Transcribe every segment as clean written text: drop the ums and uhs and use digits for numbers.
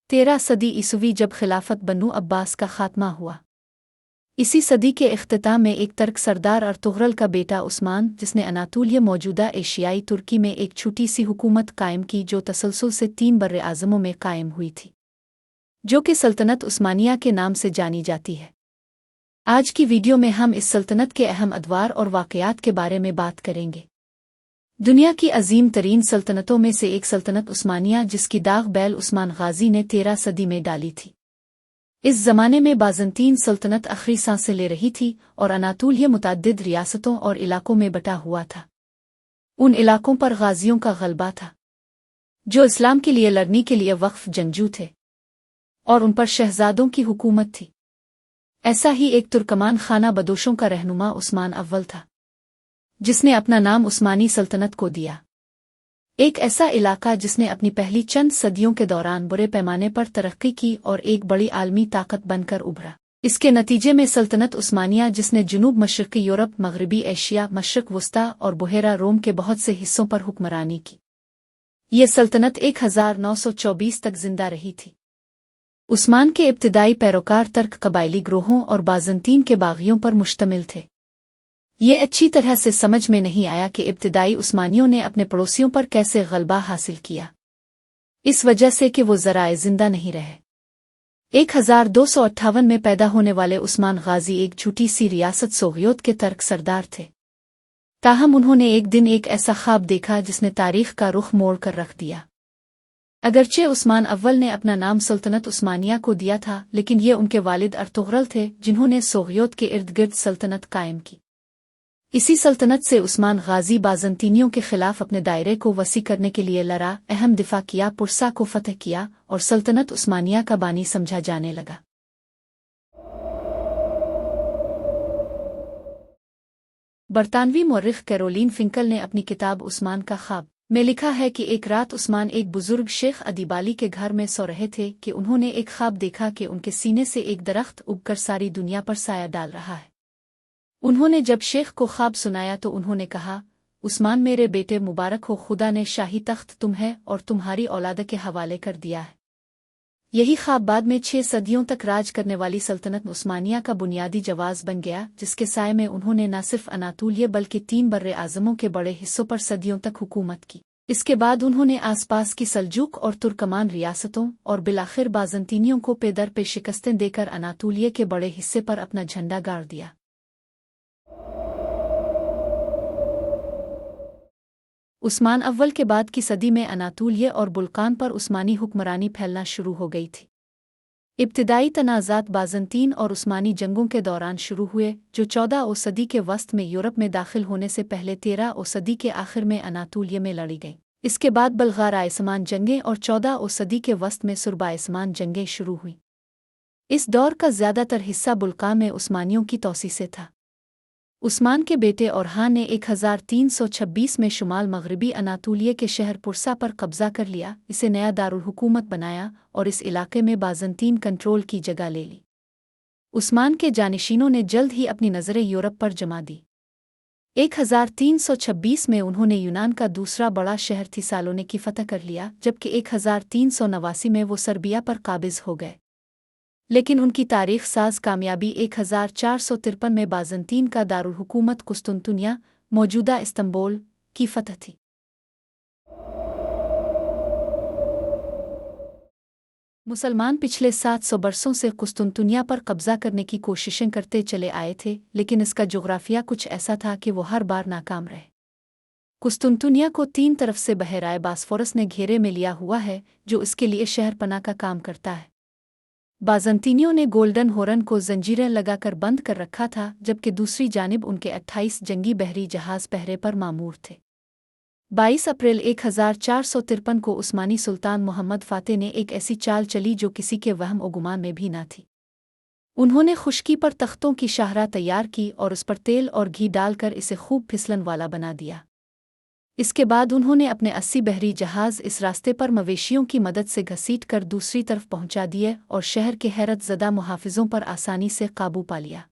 13 सदी ईसवी जब खिलाफत बनु अब्बास का खात्मा हुआ। इसी सदी के इख्तिताम में एक तर्क सरदार अर्तुगरल का बेटा उस्मान, जिसने अनातोलिया मौजूदा एशियाई तुर्की में एक छोटी सी हुकूमत कायम की जो तसलसल से 3 बर्रे आज़मों में कायम हुई थी, जो कि सल्तनत उस्मानिया के नाम से जानी जाती है। आज की वीडियो में हम इस सल्तनत के अहम अदवार और वाक़यात के बारे में बात करेंगे। दुनिया की अजीम तरीन सल्तनतों में से एक सल्तनत उस्मानिया, जिसकी दाग बैल उस्मान गाजी ने 13 सदी में डाली थी। इस ज़माने में बाज़ंतीन सल्तनत आखिरी सांसें ले रही थी और अनातोलिया मुतअद्दिद रियासतों और इलाकों में बटा हुआ था। उन इलाकों पर गाजियों का गलबा था जो इस्लाम के लिए लड़ने के लिए वक्फ जंगजू थे, और उन पर शहजादों की हुकूमत थी। ऐसा ही एक तुर्कमान खाना बदोशों का रहनुमा उस्मान अव्वल था, जिसने अपना नाम उस्मानी सल्तनत को दिया। एक ऐसा इलाका जिसने अपनी पहली चंद सदियों के दौरान बुरे पैमाने पर तरक्की की और एक बड़ी आलमी ताकत बनकर उभरा। इसके नतीजे में सल्तनत उस्मानिया, जिसने जुनूब मशरक़ी यूरोप, मगरबी एशिया, मशरक़ वस्ता और बुहेरा रोम के बहुत से हिस्सों पर हुक्मरानी की, ये सल्तनत 1924 तक जिंदा रही थी। उस्मान के इब्तिदाई पैरोकार तर्क कबायली ग्रोहों और बाज़ंतीन के बागियों पर मुश्तमिल थे। ये अच्छी तरह से समझ में नहीं आया कि इब्तिदाई उस्मानियों ने अपने पड़ोसियों पर कैसे गलबा हासिल किया, इस वजह से कि वो ज़राए जिंदा नहीं रहे। 1258 में पैदा होने वाले उस्मान गाजी एक छोटी सी रियासत सोगियोत के तर्क सरदार थे। ताहम उन्होंने एक दिन एक ऐसा ख्वाब देखा जिसने तारीख का रुख मोड़ कर रख दिया। अगरचे उस्मान अव्वल ने अपना नाम सल्तनत उस्मानिया को दिया था, लेकिन ये उनके वालिद अर्तुगरल थे जिन्होंने सोगियोत के इर्द गिर्द सल्तनत कायम की। इसी सल्तनत से उस्मान गाजी बाज़ंतीनियों के खिलाफ अपने दायरे को वसी करने के लिए लड़ा, अहम दिफा किया, पुरसा को फतह किया और सल्तनत उस्मानिया का बानी समझा जाने लगा। बरतानवी मौर्रिख कैरोलीन फिंकल ने अपनी किताब उस्मान का ख्वाब में लिखा है कि एक रात उस्मान एक बुजुर्ग शेख अदीबाली के घर में सो रहे थे कि उन्होंने एक ख्वाब देखा कि उनके सीने से एक दरख्त उगकर सारी दुनिया पर साया डाल रहा है। उन्होंने जब शेख को ख्वाब सुनाया तो उन्होंने कहा, उस्मान मेरे बेटे मुबारक हो, खुदा ने शाही तख्त तुम्हें और तुम्हारी औलाद के हवाले कर दिया है। यही ख्वाब बाद में 6 सदियों तक राज करने वाली सल्तनत उस्मानिया का बुनियादी जवाज़ बन गया, जिसके साये में उन्होंने न सिर्फ अनातोलिया बल्कि 3 बर्रे आज़मों के बड़े हिस्सों पर सदियों तक हुकूमत की। इसके बाद उन्होंने आसपास की सल्जूक और तुर्कमान रियासतों और बिलाखिर बाज़ंतीनियों को पेदर पे शिकस्तें देकर अनातोलिया के बड़े हिस्से पर अपना झंडा गाड़ दिया। उस्मान अव्वल के बाद की सदी में अनातोलिया और बुल्कान पर उस्मानी हुक्मरानी फैलना शुरू हो गई थी। इब्तिदाई तनाज़ात बाज़ंतीन और उस्मानी जंगों के दौरान शुरू हुए, जो 14वीं सदी के वस्त में यूरोप में दाखिल होने से पहले 13वीं सदी के आखिर में अनातोलिया में लड़ी गईं। इसके बाद बल्गार-आयस्मान जंगें और 14वीं सदी के वस्त में सुरब-आयस्मान जंगें शुरू हुईं। इस दौर का ज़्यादातर हिस्सा बुल्कान में उस्मानियों की तौसीह से था। उस्मान के बेटे ओरहान ने 1326 में शुमाल मगरबी अनातोलिया के शहर पुरसा पर कब्जा कर लिया, इसे नया दारुल हुकूमत बनाया और इस इलाके में बाज़ंतीन कंट्रोल की जगह ले ली। उस्मान के जानिशीनों ने जल्द ही अपनी नज़रें यूरोप पर जमा दी। 1326 में उन्होंने यूनान का दूसरा बड़ा शहर थिसालोनिकी फतह कर लिया, जबकि 1389 में वो सर्बिया पर काबिज हो गए। लेकिन उनकी तारीख साज कामयाबी 1453 में बाज़ंतीन का दारुल हुकूमत कुस्तुनतुनिया, मौजूदा इस्तंबुल, की फतह थी। मुसलमान पिछले 700 बरसों से कुस्तुनतुनिया पर कब्जा करने की कोशिशें करते चले आए थे, लेकिन इसका जोग्राफिया कुछ ऐसा था कि वो हर बार नाकाम रहे। कुस्तुनतुनिया को 3 तरफ से बहराए बास्फोरस ने घेरे में लिया हुआ है, जो इसके लिए शहर पनाह का काम करता है। बाज़ंतीनियों ने गोल्डन हॉर्न को जंजीरें लगाकर बंद कर रखा था, जबकि दूसरी जानिब उनके 28 जंगी बहरी जहाज़ पहरे पर मामूर थे। 22 अप्रैल 1453 को उस्मानी सुल्तान मोहम्मद फ़ातेह ने एक ऐसी चाल चली जो किसी के वहम और गुमान में भी न थी। उन्होंने खुश्की पर तख्तों की शाहरा तैयार की और उस पर तेल और घी डालकर इसे खूब फिसलन वाला बना दिया। इसके बाद उन्होंने अपने 80 बहरी जहाज़ इस रास्ते पर मवेशियों की मदद से घसीट कर दूसरी तरफ पहुंचा दिए और शहर के हैरत ज़दा मुहाफ़िज़ों पर आसानी से काबू पा लिया।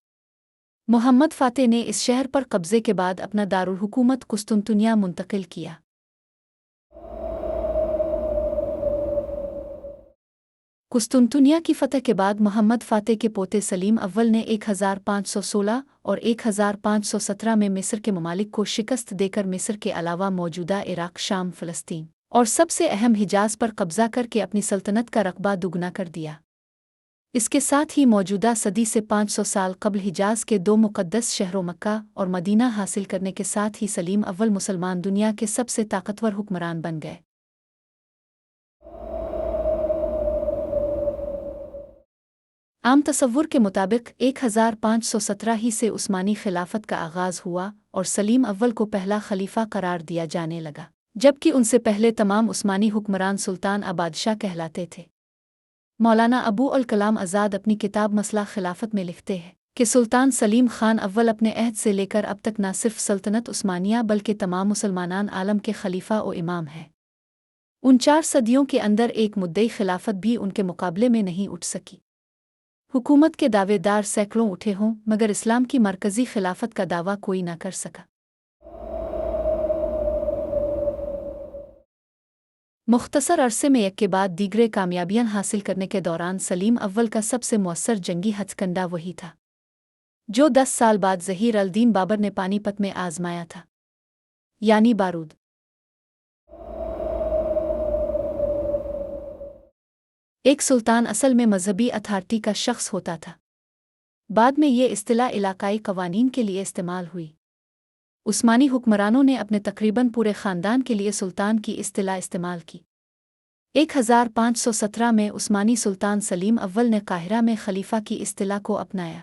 मोहम्मद फ़ातेह ने इस शहर पर कब्ज़े के बाद अपना दारुल हुकूमत कुस्तुनतुनिया मुंतकिल किया। कुस्तुनतुनिया की फतह के बाद मोहम्मद फ़ातेह के पोते सलीम अव्वल ने 1516 और 1517 में मिस्र के ममालिक को शिकस्त देकर मिस्र के अलावा मौजूदा इराक, शाम, फ़लस्तीन और सबसे अहम हिजाज़ पर कब्ज़ा करके अपनी सल्तनत का रकबा दुगना कर दिया। इसके साथ ही मौजूदा सदी से 500 साल कबल हिजाज़ के दो मुक़द्दस शहरों मक्का और मदीना हासिल करने के साथ ही सलीम अव्वल मुसलमान दुनिया के सबसे ताकतवर हुक्मरान बन गए। आम तसव्वुर के मुताबिक 1517 ही से उस्मानी खिलाफत का आगाज़ हुआ और सलीम अव्वल को पहला खलीफा करार दिया जाने लगा, जबकि उनसे पहले तमाम उस्मानी हुक्मरान सुल्तान बादशाह कहलाते थे। मौलाना अबू अल कलाम आज़ाद अपनी किताब मसला खिलाफत में लिखते हैं कि सुल्तान सलीम खान अव्वल अपने अहद से लेकर अब तक न सिर्फ सल्तनत उस्मानिया बल्कि तमाम मुसलमानान आलम के खलीफा और इमाम हैं। उन 4 सदियों के अंदर एक मुद्दई खिलाफत भी उनके मुकाबले में नहीं उठ सकी। हुकूमत के दावेदार सैकड़ों उठे हों मगर इस्लाम की मरकज़ी खिलाफत का दावा कोई न कर सका। मुख्तसर अरसे में एक के बाद दीगरे कामयाबियां हासिल करने के दौरान सलीम अव्वल का सबसे मुअस्सर जंगी हथकंडा वही था जो 10 साल बाद ज़हीर अल दीन बाबर ने पानीपत में आजमाया था, यानी बारूद। एक सुल्तान असल में मजहबी अथॉरिटी का शख्स होता था। बाद में ये इस्तिलाह इलाकाई कवानीन के लिए इस्तेमाल हुई। उस्मानी हुक्मरानों ने अपने तकरीबन पूरे ख़ानदान के लिए सुल्तान की इस्तिलाह इस्तेमाल की। 1517 में उस्मानी सुल्तान सलीम अव्वल ने काहिरा में खलीफा की इस्तिलाह को अपनाया।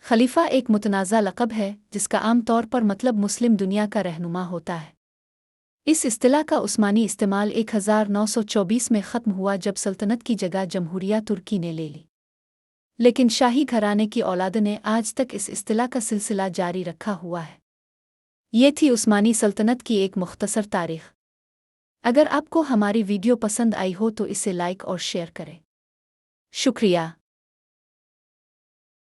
खलीफा एक मुतनाज़ा लक़ब है जिसका आम तौर पर मतलब मुस्लिम दुनिया का रहनुमा होता है। इस इस्तिलाह का उस्मानी इस्तेमाल 1924 में ख़त्म हुआ जब सल्तनत की जगह जमहूरिया तुर्की ने ले ली, लेकिन शाही घराने की औलाद ने आज तक इस इस्तिलाह का सिलसिला जारी रखा हुआ है। ये थी उस्मानी सल्तनत की एक मुख्तसर तारीख़। अगर आपको हमारी वीडियो पसंद आई हो तो इसे लाइक और शेयर करें। शुक्रिया।